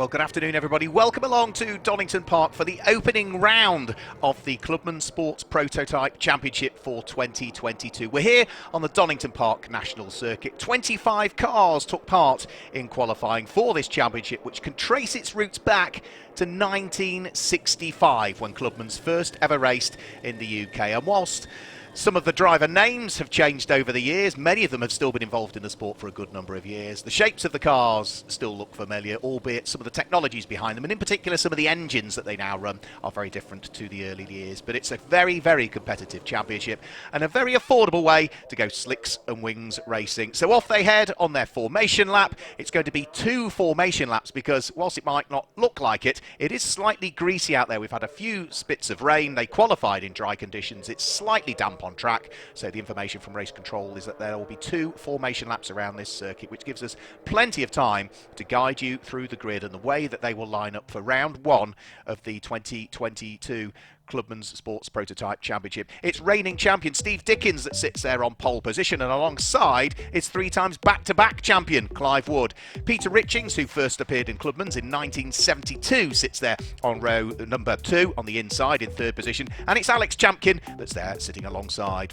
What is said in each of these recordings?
Well, good afternoon, everybody. Welcome along to Donington Park for the opening round of the Clubmans Sports Prototype Championship for 2022. We're here on the Donington Park National Circuit. 25 cars took part in qualifying for this championship, which can trace its roots back to 1965, when Clubmans first ever raced in the UK. And whilst some of the driver names have changed over the years, many of them have still been involved in the sport for a good number of years. The shapes of the cars still look familiar, albeit some of the technologies behind them, and in particular some of the engines that they now run, are very different to the early years. But it's a very, very competitive championship and a very affordable way to go slicks and wings racing. So off they head on their formation lap. It's going to be 2 formation laps because whilst it might not look like it, it is slightly greasy out there. We've had a few spits of rain. They qualified in dry conditions. It's slightly damp on track, so the information from race control is that there will be 2 formation laps around this circuit, which gives us plenty of time to guide you through the grid and the way that they will line up for round 1 of the 2022 Clubmans Sports Prototype Championship. It's reigning champion Steve Dickens that sits there on pole position, and alongside it's 3 times back-to-back champion Clive Wood. Peter Richings, who first appeared in Clubmans in 1972, sits there on row number 2 on the inside in 3rd position, and it's Alex Champkin that's there sitting alongside.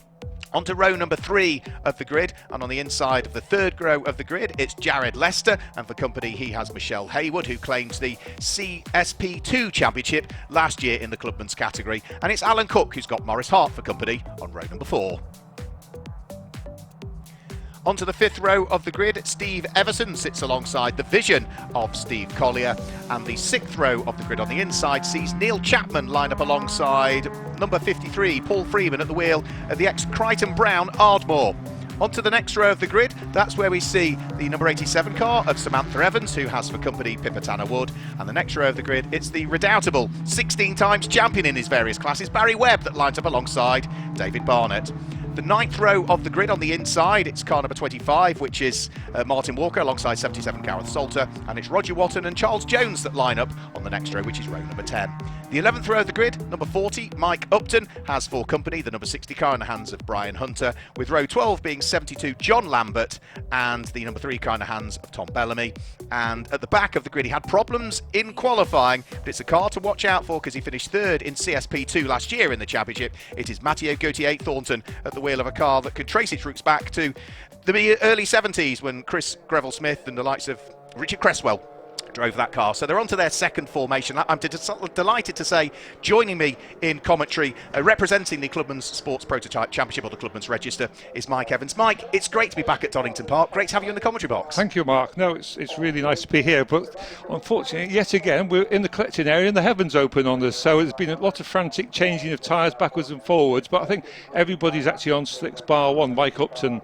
On to row number 3 of the grid, and on the inside of the 3rd row of the grid, it's Jared Lester, and for company he has Michelle Haywood, who claims the CSP2 Championship last year in the Clubmans category, and it's Alan Cook who's got Morris Hart for company on row number 4. Onto the 5th row of the grid, Steve Everson sits alongside the vision of Steve Collier, and the 6th row of the grid on the inside sees Neil Chapman line up alongside number 53, Paul Freeman, at the wheel of the ex-Crichton Brown Ardmore. Onto the next row of the grid, that's where we see the number 87 car of Samantha Evans, who has for company Pippa Tanner Wood. And the next row of the grid, it's the redoubtable 16 times champion in his various classes, Barry Webb, that lines up alongside David Barnett. The 9th row of the grid on the inside, it's car number 25, which is Martin Walker alongside 77 Gareth Salter, and it's Roger Watton and Charles Jones that line up on the next row, which is row number 10. The 11th row of the grid, number 40, Mike Upton, has for company the number 60 car in the hands of Brian Hunter, with row 12 being 72 John Lambert and the number 3 car in the hands of Tom Bellamy. And at the back of the grid, he had problems in qualifying, but it's a car to watch out for because he finished 3rd in CSP2 last year in the championship. It is Matteo Gauthier Thornton at the wheel of a car that can trace its roots back to the early 70s when Chris Greville-Smith and the likes of Richard Cresswell drove that car. So they're on to their 2nd formation lap. I'm delighted to say, joining me in commentary, representing the Clubmans Sports Prototype Championship, or the Clubmans Register, is Mike Evans. Mike, it's great to be back at Donington Park. Great to have you in the commentary box. Thank you, Mark. No, it's really nice to be here, but unfortunately, yet again, we're in the collecting area and the heavens open on us, so there's been a lot of frantic changing of tyres backwards and forwards, but I think everybody's actually on slicks bar one. Mike Upton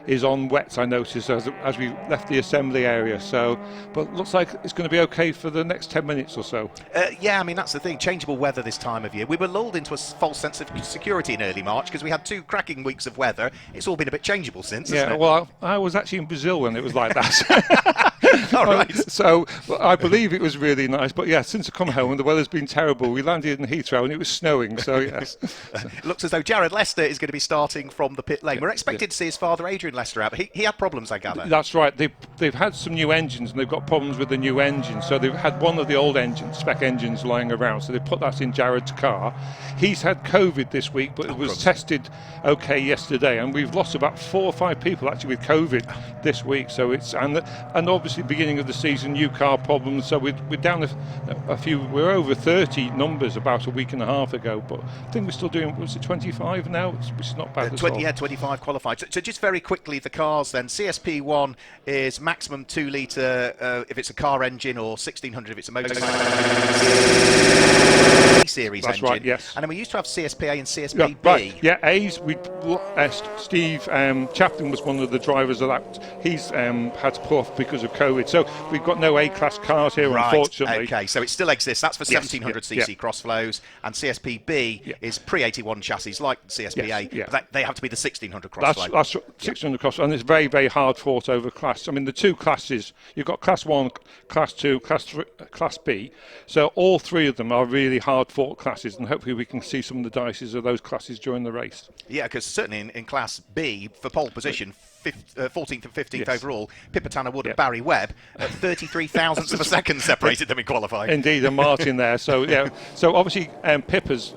is on wets, I noticed, as we left the assembly area. So, but looks like it's going to be okay for the next 10 minutes or so. Yeah, I mean, that's the thing. Changeable weather this time of year. We were lulled into a false sense of security in early March because we had 2 cracking weeks of weather. It's all been a bit changeable since, hasn't it? Well, I was actually in Brazil when it was like that. All right. So I believe it was really nice. But yeah, since I come home and the weather's been terrible, we landed in Heathrow and it was snowing. So yes. It looks as though Jared Lester is going to be starting from the pit lane. We're expected to see his father, Adrian Lester, out, but he had problems, I gather. That's right. They've had some new engines and they've got problems with the new engine. So they've had one of the old engines, spec engines, lying around. So they put that in Jared's car. He's had COVID this week, but it was tested okay yesterday. And we've lost about 4 or 5 people actually with COVID this week. So it's and obviously beginning of the season, new car problems. So we're down a few. We're over 30 numbers about a week and a half ago, but I think we're still doing. Was it 25 now? Which is not bad at all. Yeah, 25 qualified. So just very quickly, the cars then. CSP1 is maximum 2 litre if it's a car engine, or 1600 if it's a motorcycle. Series That's engine. Right, yes. And then we used to have CSPA and CSPB. Yeah, right. Yeah, A's. Steve Chaplin was one of the drivers of that. He's had to pull off because of COVID. So we've got no A-class cars here, right, unfortunately. Okay, so it still exists. That's for 1700cc crossflows, and CSPB is pre-81 chassis like CSPA, but they have to be the 1600 crossflow. That's 1600 crossflow, and it's very, very hard fought over class. I mean, the 2 classes, you've got class 1, class 2, class B, so all 3 of them are really hard fought classes, and hopefully we can see some of the dices of those classes during the race. Yeah, because certainly in Class B, for pole position, 14th and 15th overall, Pippa Tanner-Wood and Barry Webb, at 33 thousandths of a second separated them in qualifying. Indeed, and Martin there. So yeah, so obviously Pippa's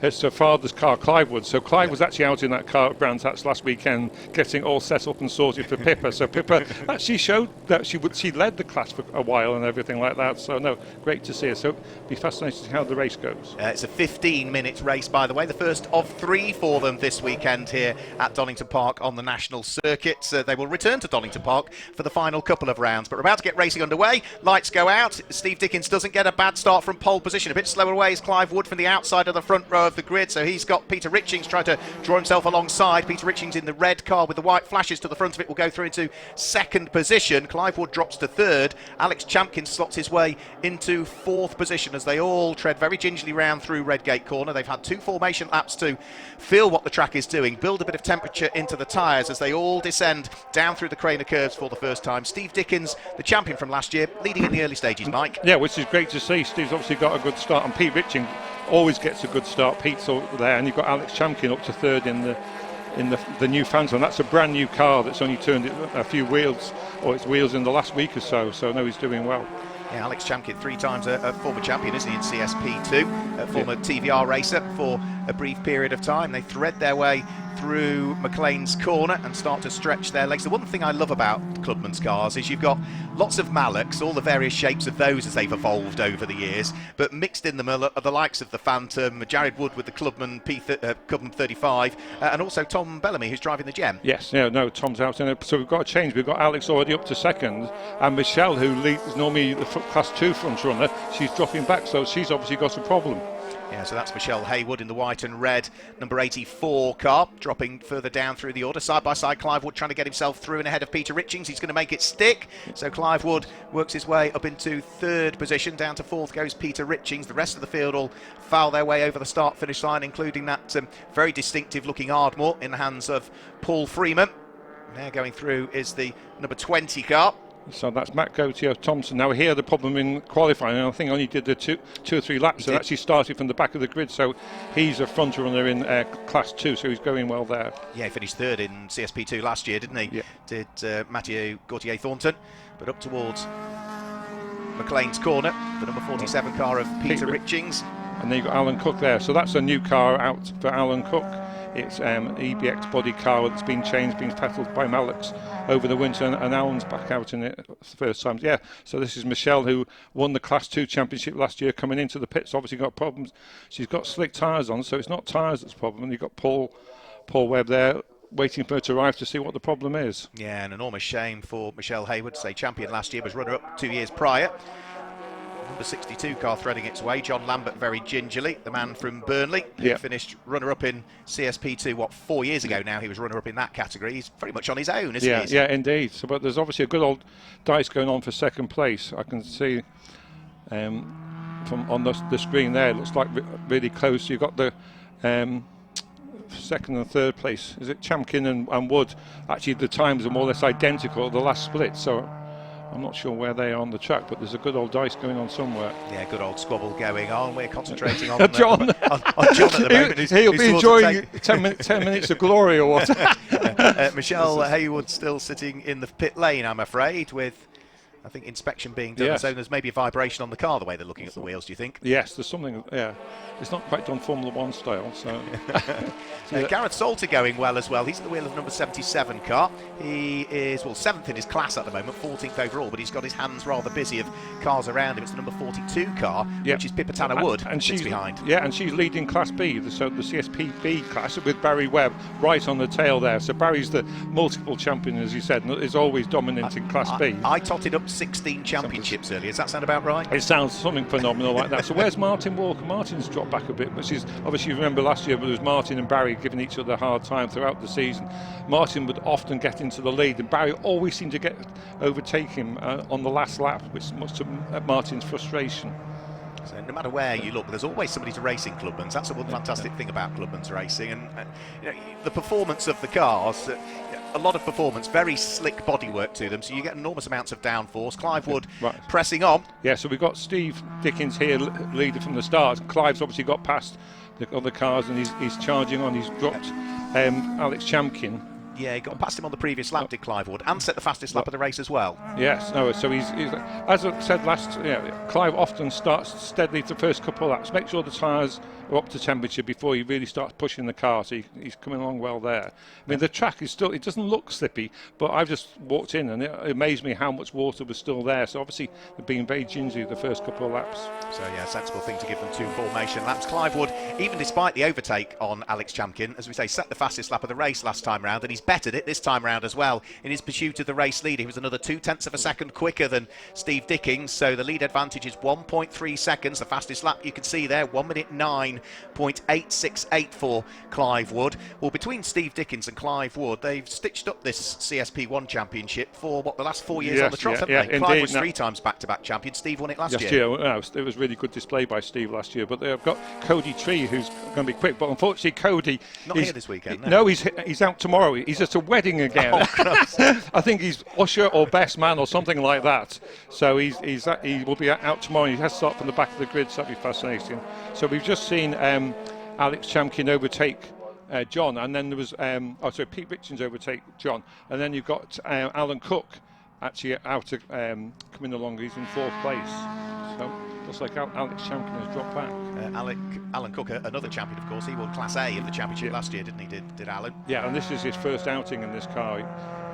it's her father's car, Clive Wood. So Clive was actually out in that car at Brands Hatch last weekend, getting all set up and sorted for Pippa. So Pippa actually showed that she led the class for a while and everything like that. So no, great to see her. So it'll be fascinating to see how the race goes. It's a 15-minute race, by the way, the first of 3 for them this weekend here at Donington Park on the national circuit. They will return to Donington Park for the final couple of rounds. But we're about to get racing underway. Lights go out. Steve Dickens doesn't get a bad start from pole position. A bit slower away is Clive Wood from the outside of the front row of the grid, so he's got Peter Richings trying to draw himself alongside. Peter Richings in the red car with the white flashes to the front of it will go through into second position. Clive Wood drops to third. Alex Champkin slots his way into fourth position as they all tread very gingerly round through Redgate Corner. They've had 2 formation laps to feel what the track is doing, build a bit of temperature into the tyres as they all descend down through the Craner curves for the first time. Steve Dickens, the champion from last year, leading in the early stages, Mike. Yeah, which is great to see. Steve's obviously got a good start, and Pete Richings always gets a good start. Pete's over there, and you've got Alex Champkin up to third in the new Phantom. That's a brand new car that's only turned a few wheels, or its wheels in the last week or so. So no, he's doing well. Yeah, Alex Champkin, 3 times a former champion, isn't he, in CSP2, a former TVR racer for a brief period of time. They thread their way through McLean's Corner and start to stretch their legs. The one thing I love about Clubman's cars is you've got lots of Malloks, all the various shapes of those as they've evolved over the years, but mixed in them are the likes of the Phantom, Jared Wood with the Clubman Clubman 35, and also Tom Bellamy, who's driving the Gem. Yes, yeah, no, Tom's out in it. So we've got a change. We've got Alex already up to second, and Michelle, who leads normally the Class 2 front runner, she's dropping back, so she's obviously got a problem. Yeah, so that's Michelle Haywood in the white and red number 84 car, dropping further down through the order. Side by side, Clive Wood trying to get himself through and ahead of Peter Richings. He's going to make it stick. So Clive Wood works his way up into third position. Down to fourth goes Peter Richings. The rest of the field all foul their way over the start-finish line, including that very distinctive-looking Ardmore in the hands of Paul Freeman. There going through is the number 20 car. So that's Matt Gautier Thompson. Now here the problem in qualifying, and I think only did the two or three laps, and actually started from the back of the grid, so he's a front runner in Class 2, so he's going well there. Yeah, he finished third in CSP2 last year, didn't he? Yeah. Did Mathieu Gautier Thornton, but up towards McLean's Corner, the number 47 car of Peter Richings. And then you've got Alan Cook there, so that's a new car out for Alan Cook. It's EBX body car that's been changed, being peddled by Malloks over the winter, and Alan's back out in it the first time. Yeah, so this is Michelle, who won the Class 2 championship last year, coming into the pits. Obviously got problems. She's got slick tyres on, so it's not tyres that's the problem. And you've got Paul Webb there, waiting for her to arrive to see what the problem is. Yeah, an enormous shame for Michelle Haywood, say champion last year, was runner-up 2 years prior. Number 62 car threading its way. John Lambert very gingerly, the man from Burnley, who finished runner-up in CSP2, 4 years ago now. He was runner-up in that category. He's very much on his own, isn't he? Yeah, indeed. So, but there's obviously a good old dice going on for second place. I can see from on the screen there, it looks like really close. You've got the second and third place. Is it Champkin and Wood? Actually, the times are more or less identical at the last split, so I'm not sure where they are on the track, but there's a good old dice going on somewhere. Yeah, good old squabble going on. We're concentrating on John. on John at the moment. He'll be enjoying 10 minutes of glory or what? Michelle Haywood still sitting in the pit lane, I'm afraid, with I think inspection being done. Yes. So there's maybe a vibration on the car the way they're looking at the wheels, do you think? Yes, there's something. Yeah, it's not quite done Formula 1 style. So Gareth Salter going well as well. He's at the wheel of the number 77 car. He is 7th in his class at the moment, 14th overall, but he's got his hands rather busy of cars around him. It's the number 42 car, which is Pippa Tanner-Wood, and she's behind. Yeah, and she's leading Class B, so the CSPB class, with Barry Webb right on the tail there. So Barry's the multiple champion, as you said, and is always dominant in Class B. I totted up 16 championships earlier. Does that sound about right? It sounds something phenomenal like that. So where's Martin Walker? Martin's dropped back a bit, which is obviously, you remember last year there was Martin and Barry giving each other a hard time throughout the season. Martin would often get into the lead, and Barry always seemed to overtake him on the last lap, which must have Martin's frustration. So no matter where you look, there's always somebody to race in Clubmans. That's the one fantastic thing about Clubmans racing, and the performance of the cars. a lot of performance, very slick bodywork to them, so you get enormous amounts of downforce. Clive Wood pressing on. Yeah, so we've got Steve Dickens here leading from the start. Clive's obviously got past the other cars and he's charging on. He's dropped Alex Champion. Yeah, he got past him on the previous lap, did Clive Wood, and set the fastest lap of the race as well. Yes, no, so he's as I said last, Clive often starts steadily the first couple of laps. Make sure the tyres are up to temperature before he really starts pushing the car, so he's coming along well there. I mean, the track is still, it doesn't look slippy, but I've just walked in and it amazed me how much water was still there, so obviously they're being very gingy the first couple of laps. So yeah, sensible thing to give them 2 formation laps. Clive Wood, even despite the overtake on Alex Champion, as we say, set the fastest lap of the race last time round, and he's bettered it this time round as well in his pursuit of the race lead. He was another 0.2 of a second quicker than Steve Dickens, so the lead advantage is 1.3 seconds. The fastest lap you can see there, 1 minute 9.868 for Clive Wood. Well, between Steve Dickens and Clive Wood, they've stitched up this CSP1 championship for the last 4 years on the trot, haven't they? Indeed. Clive was 3 times back-to-back champion. Steve won it last year. Yes, it was really good display by Steve last year, but they've got Cody Tree who's going to be quick, but unfortunately Cody not here this weekend. No, he's out tomorrow. He's at a wedding again. I think he's usher or best man or something like that. So he will be out tomorrow. He has to start from the back of the grid, so that'll be fascinating. So we've just seen Alex Champion overtake John, and then there was Pete Richards overtake John, and then you've got Alan Cook actually out coming along. He's in 4th place. So looks like Alex Champion has dropped back. Alan Cook, another champion, of course. He won Class A of the championship last year, didn't he? Did Alan? Yeah, and this is his first outing in this car.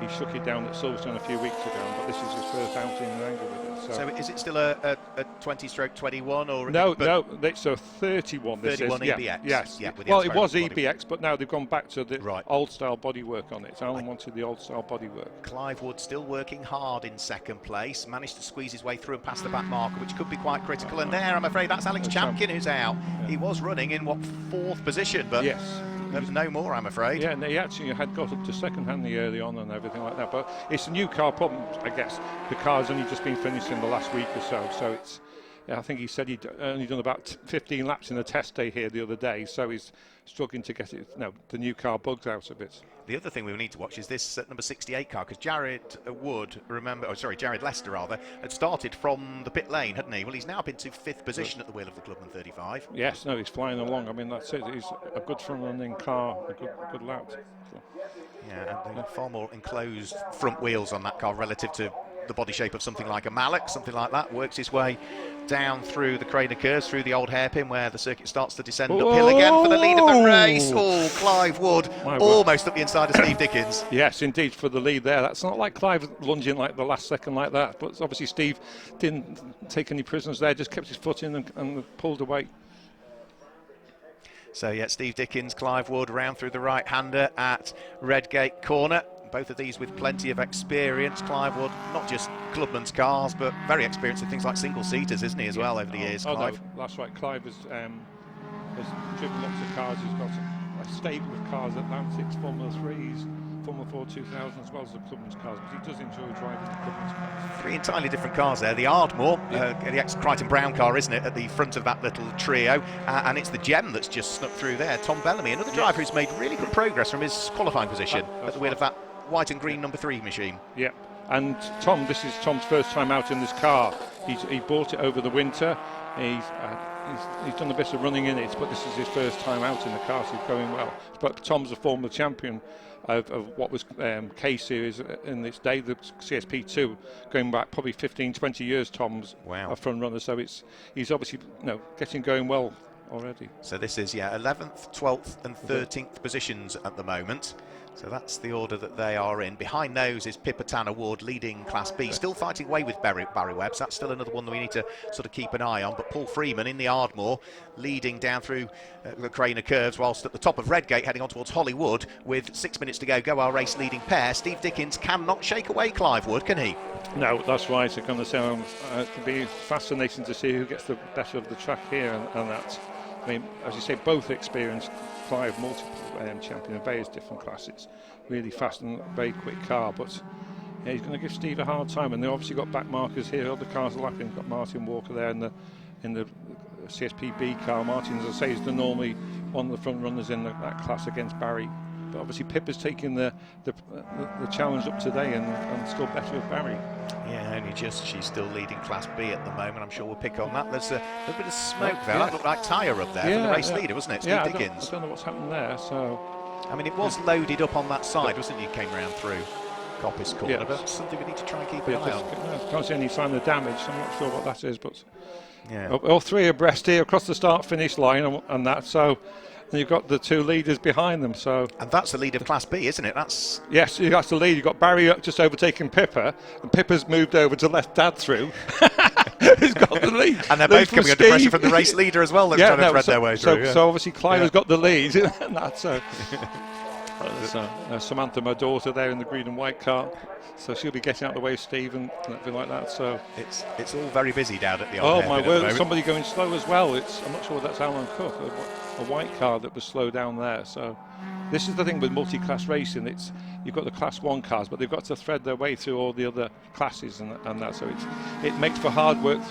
He shook it down at Silverstone a few weeks ago, but this is his first outing in anger with it. So is it still a 20/21 or no? It's a 31. This 31 is EBX. Yes. Yeah, Well, it was EBX, but now they've gone back to the right. old style bodywork on it. Alan wanted the old style bodywork. Clive Wood still working hard in 2nd place. Managed to squeeze his way through and past the back marker, which could be quite critical. And there, I'm afraid, that's Alex Champion who's out. Yeah. He was running in 4th position, but yes. There was no more, I'm afraid. Yeah, and he actually had got up to second hand the early on and everything like that. But it's a new car problem, I guess. The car's only just been finished in the last week or so. So it's, I think he said he'd only done about 15 laps in a test day here the other day. So he's struggling to get the new car bugs out of it. The other thing we need to watch is this number 68 car, because Jared Lester rather, had started from the pit lane, hadn't he? Well, he's now been to 5th position at the wheel of the Clubman 35. Yes, no, he's flying along. I mean, that's it. He's a good front-running car, a good lap. So. Yeah, and far more enclosed front wheels on that car relative to the body shape of something like a Malek, something like that. Works his way down through the Craner curves, through the old hairpin where the circuit starts to descend uphill again for the lead of the race. Oh, Clive Wood almost up the inside of Steve Dickens. Yes, indeed, for the lead there. That's not like Clive lunging like the last second like that, but obviously Steve didn't take any prisoners there, just kept his foot in and pulled away. So yeah, Steve Dickens, Clive Wood round through the right-hander at Redgate Corner. Both of these with plenty of experience. Clive Wood, not just Clubman's cars, but very experienced in things like single-seaters, isn't he, as well, over the years, Clive? No, that's right. Clive has driven lots of cars. He's got a stable of cars, Atlantics, Formula 3s, Formula 4 2000, as well as the Clubman's cars, but he does enjoy driving the Clubman's cars. 3 entirely different cars there. The Ardmore, the ex-Crichton Brown car, isn't it, at the front of that little trio, and it's the Gem that's just snuck through there. Tom Bellamy, another driver who's made really good progress from his qualifying position at the wheel of that white and green number 3 machine. Yeah, and this is Tom's first time out in this car. He bought it over the winter. He's done a bit of running in it, but this is his first time out in the car, so he's going well. But Tom's a former champion of what was K Series in this day, the CSP2, going back probably 15-20 years. Tom's a front runner, so he's obviously getting going well already. So this is 11th, 12th and 13th positions at the moment. So that's the order that they are in. Behind those is Pippa Tanner Ward leading Class B, still fighting away with Barry Webb. So that's still another one that we need to sort of keep an eye on. But Paul Freeman in the Ardmore leading down through the Craner curves, whilst at the top of Redgate heading on towards Hollywood with 6 minutes to go our race leading pair. Steve Dickens cannot shake away Clive Wood, can he? No, that's right. It's going to sound it'll be fascinating to see who gets the better of the track here and that. I mean, as you say, both experienced. Clive, multiple champion in various different classes, really fast and very quick car, but he's going to give Steve a hard time, and they obviously got back markers here. Other cars are lapping. Got Martin Walker there in the CSPB car. Martin, as I say, is normally one of the front runners in that class against Barry But obviously Pippa's taking the challenge up today and still better with Barry. Yeah, only just she's still leading Class B at the moment. I'm sure we'll pick on that. There's a little bit of smoke there. That looked like tyre up there for the race leader, wasn't it? Steve Dickens. I don't know what's happened there. So, I mean, it was loaded up on that side, wasn't it? It came round through Coppice Corner, but it's something we need to try and keep an eye on. Can't see any sign of damage, so I'm not sure what that is. But all three abreast here across the start-finish line and that. So. And you've got the two leaders behind them, and that's the lead of Class B, isn't it? That's that's the lead. You've got Barry just overtaking Pippa, and Pippa's moved over to let Dad through. He's got the lead, and they're both coming under pressure from the race leader as well. That's trying to thread their way through. So obviously Clive has got the lead, and that's Samantha, my daughter, there in the green and white car. So she'll be getting out of the way, Steve, and everything like that. So it's all very busy down at the old. Oh my word! Somebody going slow as well. I'm not sure that's Alan Cook, a white car that was slow down there. So this is the thing with multi-class racing. You've got the Class 1 cars, but they've got to thread their way through all the other classes and that. So it makes for hard work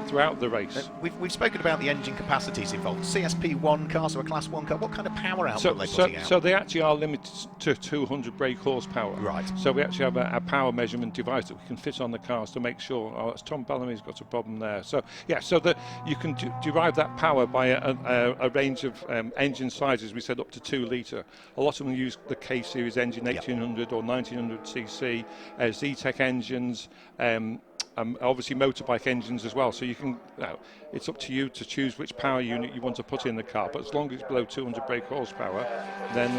throughout the race. We've spoken about the engine capacities involved. CSP1 cars or a Class 1 car, what kind of power output are they putting out? So they actually are limited to 200 brake horsepower. Right. So we actually have a power measurement device that we can fit on the cars to make sure. Oh, that's Tom Bellamy's got a problem there. So so that you can derive that power by a range of engine sizes. We said up to 2 litre. A lot of them use the K series engine, 1800 or 1900 cc, Z-Tech engines. Obviously motorbike engines as well, so you can it's up to you to choose which power unit you want to put in the car, but as long as it's below 200 brake horsepower, then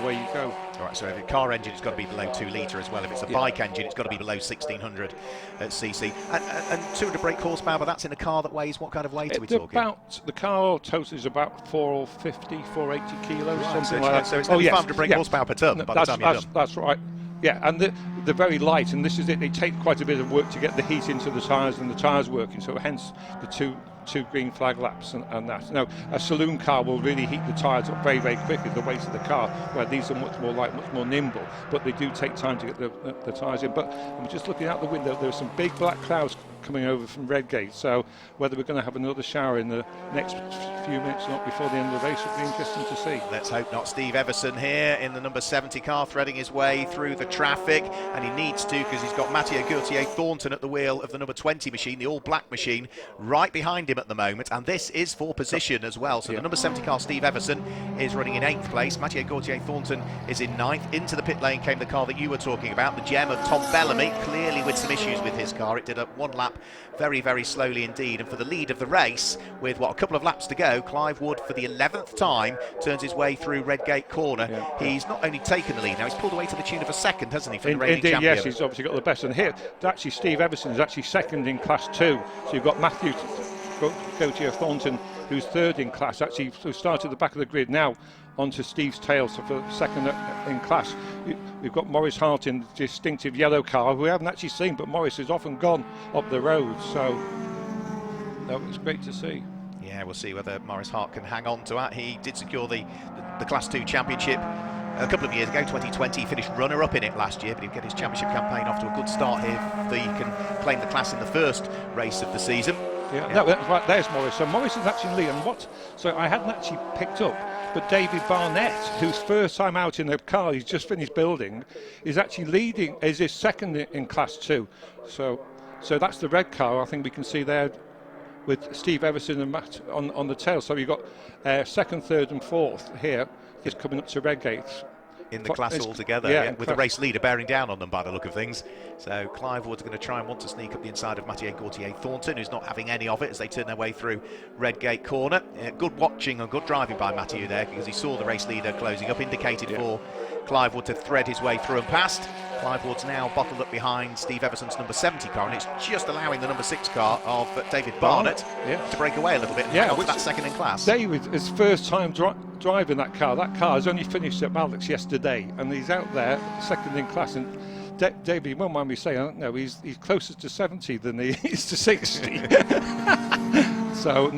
away you go. Alright, so if a car engine, it's got to be below 2 litre as well. If it's a bike engine, it's got to be below 1600 cc. And 200 brake horsepower, but that's in a car that weighs, what kind of weight are we talking? The car total is about 450, 480 kilos, something like that. So it's 500 brake horsepower per tonne by the time you're done. That's right. Yeah, and they're very light, and this is it. They take quite a bit of work to get the heat into the tyres and the tyres working, so hence the two green flag laps and that. Now, a saloon car will really heat the tyres up very, very quickly, the weight of the car, where these are much more light, much more nimble, but they do take time to get the tyres in. But I'm just looking out the window, there are some big black clouds coming over from Redgate, so whether we're going to have another shower in the next few minutes, not before the end of the race, would be interesting to see. Let's hope not. Steve Everson here in the number 70 car, threading his way through the traffic, and he needs to, because he's got Mathieu Gauthier-Thornton at the wheel of the number 20 machine, the all-black machine, right behind him at the moment, and this is for position as well. So the number 70 car, Steve Everson, is running in 8th place. Mathieu Gauthier-Thornton is in 9th. Into the pit lane came the car that you were talking about, the gem of Tom Bellamy, clearly with some issues with his car. It did up 1 lap very, very slowly indeed. And for the lead of the race, with a couple of laps to go, Clive Wood for the 11th time turns his way through Redgate Corner. He's not only taken the lead now, he's pulled away to the tune of a second, hasn't he, for the reigning champion? Yes, he's obviously got the best. And here, actually, Steve Everson is actually second in Class 2. So you've got Matthew Gauthier-Thornton, who's third in class, actually who started at the back of the grid, now onto Steve's tail, so for second in class. We've got Maurice Hart in the distinctive yellow car, who we haven't actually seen, but Maurice has often gone up the road, so that was great to see. Yeah, we'll see whether Maurice Hart can hang on to that. He did secure the Class 2 championship a couple of years ago, 2020. He finished runner-up in it last year, but he'll get his championship campaign off to a good start here if he can claim the class in the first race of the season. No, that's right, there's Maurice. So Maurice is actually leading. So I hadn't actually picked up, but David Barnett, whose first time out in the car he's just finished building, is actually leading, is his second in Class 2. So that's the red car, I think we can see there, with Steve Everson and Matt on the tail. So you've got second, third and fourth here, just coming up to Redgate. In the class altogether, with the race leader bearing down on them by the look of things. So Clive Wood's going to try and want to sneak up the inside of Mathieu Gauthier-Thornton, who's not having any of it as they turn their way through Redgate Corner. Good watching and good driving by Mathieu there, because he saw the race leader closing up, indicated for Clive Wood to thread his way through and past. Clive Wood's now bottled up behind Steve Everson's number 70 car, and it's just allowing the number 6 car of David Barnett to break away a little bit and hang on to that second in class. David, his first time driving that car has only finished at Malix yesterday, and he's out there second in class. And David, you won't mind me saying, I don't know, he's closer to 70 than he is to 60. So,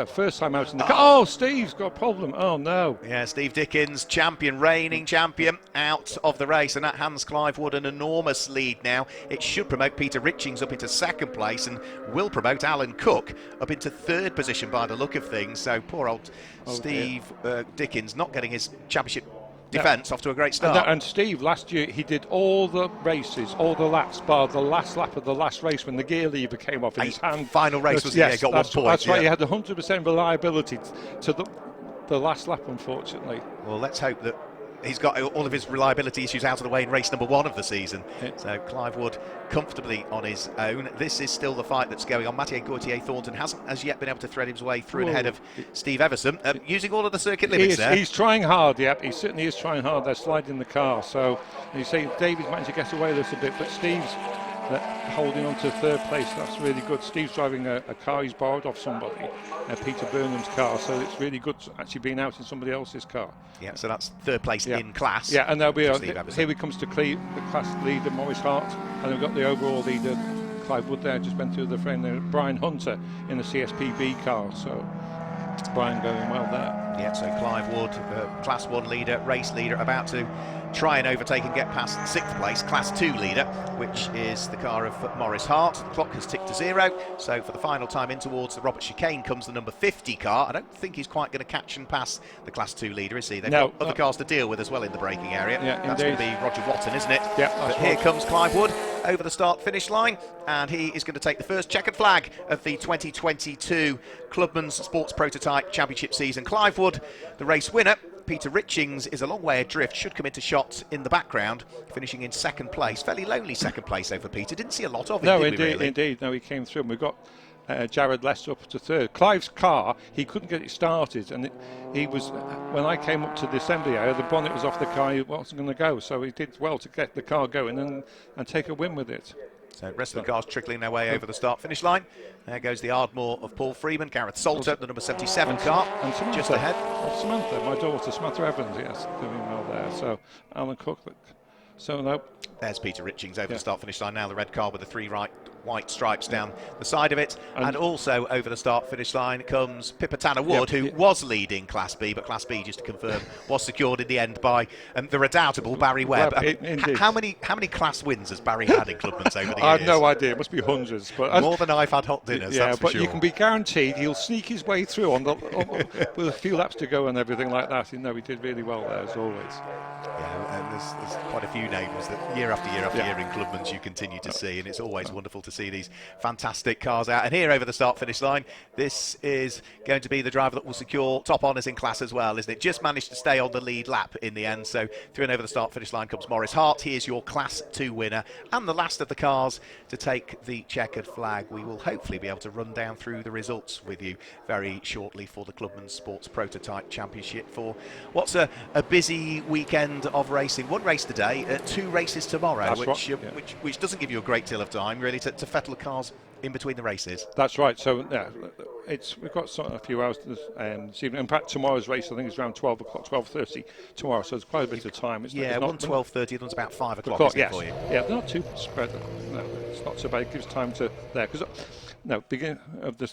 first time out in the car. Oh, Steve's got a problem. Oh, no. Yeah, Steve Dickens, reigning champion, out of the race, and that hands Clive Wood an enormous lead now. It should promote Peter Richings up into second place and will promote Alan Cook up into third position by the look of things. So, poor old Steve Dickens not getting his championship defence off to a great start. And Steve, last year, he did all the races, all the laps, bar the last lap of the last race when the gear lever came off in his hand. Final race was yes, got 1 point. That's right, he had 100% reliability to the last lap, unfortunately. Well, let's hope that he's got all of his reliability issues out of the way in race number 1 of the season. So Clive Wood comfortably on his own. This is still the fight that's going on. Mathieu Gauthier-Thornton hasn't as yet been able to thread his way through and ahead of Steve Everson, using all of the circuit limits there. He's trying hard, yep. He certainly is trying hard. They're sliding the car. So you say David's managed to get away a little bit, but Steve's holding on to 3rd place. That's really good. Steve's driving a car he's borrowed off somebody, Peter Burnham's car, so it's really good actually being out in somebody else's car. Yeah, so that's 3rd place in class. Yeah, and there'll be here he comes to the class leader, Maurice Hart, and we've got the overall leader, Clive Wood there, just went through the frame there, Brian Hunter in the CSPB car, so Brian going well there. Yeah, so Clive Wood, Class 1 leader, race leader, about to try and overtake and get past 6th place, Class 2 leader, which is the car of Maurice Hart. The clock has ticked to 0, so for the final time in towards the Robert Chicane comes the number 50 car. I don't think he's quite going to catch and pass the Class 2 leader, is he? They've got other cars to deal with as well in the braking area. Yeah, that's going to be Roger Watton, isn't it? Yeah, but here comes Clive Wood over the start-finish line, and he is going to take the first checkered flag of the 2022 Clubmans Sports Prototype Championship season. Clive Wood, the race winner. Peter Richings is a long way adrift, should come into shot in the background, finishing in 2nd place. Fairly lonely 2nd place over Peter. Didn't see a lot of him, did we, really? Indeed. No, he came through, and we've got Jared Lester up to 3rd. Clive's car, he couldn't get it started, and he was, when I came up to the assembly area, the bonnet was off the car, he wasn't going to go, so he did well to get the car going and take a win with it. So the rest of the cars trickling their way over the start-finish line. There goes the Ardmore of Paul Freeman, Gareth Salter, the number 77 car, and Samantha, just ahead. Samantha, my daughter, Samantha Evans, yes, doing well there. So Alan Cook. So no. There's Peter Richings over the start-finish line now, the red car with the 3 white stripes down the side of it. And also over the start-finish line comes Pippa Tanner-Wood, who was leading Class B, but Class B, just to confirm, was secured in the end by the redoubtable Barry Webb. How many Class wins has Barry had in Clubmans over the years? I have no idea. It must be hundreds. But more than I've had hot dinners, that's for sure. You can be guaranteed he'll sneak his way through with a few laps to go and everything like that. You know, he did really well there, as always. Yeah, and there's quite a few names that year after year after year in Clubmans you continue to see, and it's always wonderful to see these fantastic cars out. And here over the start-finish line, this is going to be the driver that will secure top honours in class as well, isn't it? Just managed to stay on the lead lap in the end, so through and over the start-finish line comes Maurice Hart. He is your Class 2 winner, and the last of the cars to take the checkered flag. We will hopefully be able to run down through the results with you very shortly for the Clubmans Sports Prototype Championship, for what's a busy weekend of racing. 1 race today, 2 races tomorrow, which doesn't give you a great deal of time really to fettle the cars in between the races. That's right. So yeah, we've got a few hours this evening. In fact, tomorrow's race I think is around 12 o'clock, 12:30 tomorrow. So there's quite a bit of time. It's yeah, not 12:30. One's about 5 o'clock. Yes. For you? Yeah, they're not too spread. No, it's not so bad. It gives time to there because. No, beginning of the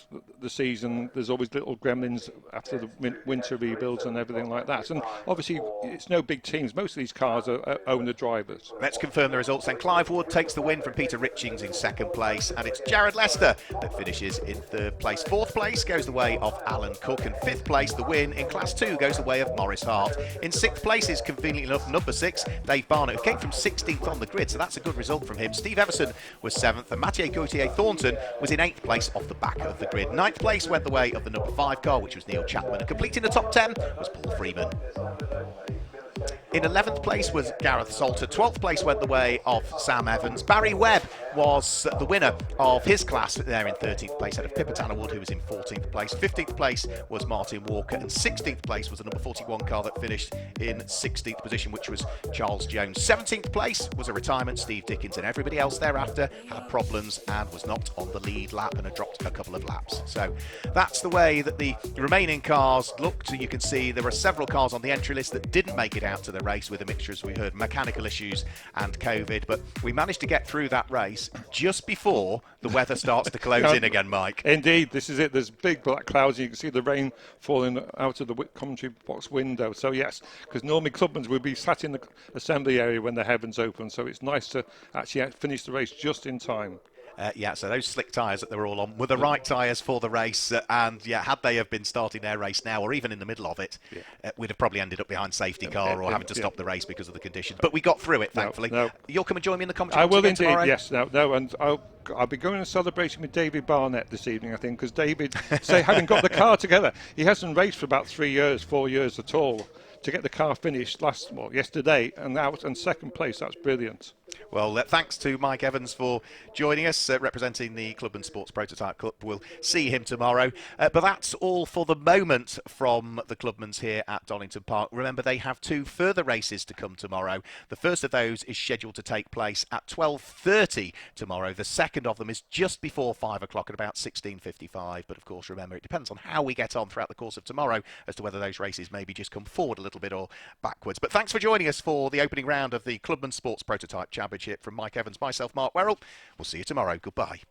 season, there's always little gremlins after the winter rebuilds and everything like that. And obviously, it's no big teams. Most of these cars are owner drivers. Let's confirm the results then. Clive Wood takes the win from Peter Richings in 2nd place, and it's Jared Lester that finishes in 3rd place. 4th place goes the way of Alan Cook, and 5th place, the win in Class 2, goes the way of Maurice Hart. In 6th place is, conveniently enough, number 6, Dave Barnett, who came from 16th on the grid, so that's a good result from him. Steve Everson was 7th, and Mathieu Gauthier-Thornton was in 8th place off the back of the grid. 9th place went the way of the number 5 car, which was Neil Chapman, and completing the top 10 was Paul Freeman. In 11th place was Gareth Salter. 12th place went the way of Sam Evans. Barry Webb was the winner of his class there in 13th place, ahead of Pippa Tanner-Wood, who was in 14th place. 15th place was Martin Walker, and 16th place was the number 41 car that finished in 16th position, which was Charles Jones. 17th place was a retirement, Steve Dickens, and everybody else thereafter had problems and was not on the lead lap and had dropped a couple of laps. So that's the way that the remaining cars looked. You can see there were several cars on the entry list that didn't make it out to the race with a mixture, as we heard, mechanical issues and COVID, but we managed to get through that race just before the weather starts to close in again, Mike. Indeed, this is it. There's big black clouds. You can see the rain falling out of the commentary box window. So yes, because normally Clubmans would be sat in the assembly area when the heavens open, so it's nice to actually finish the race just in time. Yeah, so those slick tyres that they were all on were the right tyres for the race. And yeah, had they have been starting their race now, or even in the middle of it, we'd have probably ended up behind safety car or having to stop the race because of the conditions. But we got through it, thankfully. No. You'll come and join me in the commentary I once will again indeed, tomorrow? yes. No, and I'll be going and celebrating with David Barnett this evening, I think, because David, having got the car together, he hasn't raced for about 3 years, 4 years at all. To get the car finished yesterday and out and second place, that's brilliant. Well, thanks to Mike Evans for joining us, representing the Clubman Sports Prototype Club. We'll see him tomorrow. But that's all for the moment from the Clubmans here at Donington Park. Remember, they have 2 further races to come tomorrow. The first of those is scheduled to take place at 12:30 tomorrow. The second of them is just before 5 o'clock at about 16:55. But of course, remember, it depends on how we get on throughout the course of tomorrow as to whether those races maybe just come forward a little bit or backwards. But thanks for joining us for the opening round of the Clubman Sports Prototype Championship. From Mike Evans, myself, Mark Werrell. We'll see you tomorrow. Goodbye.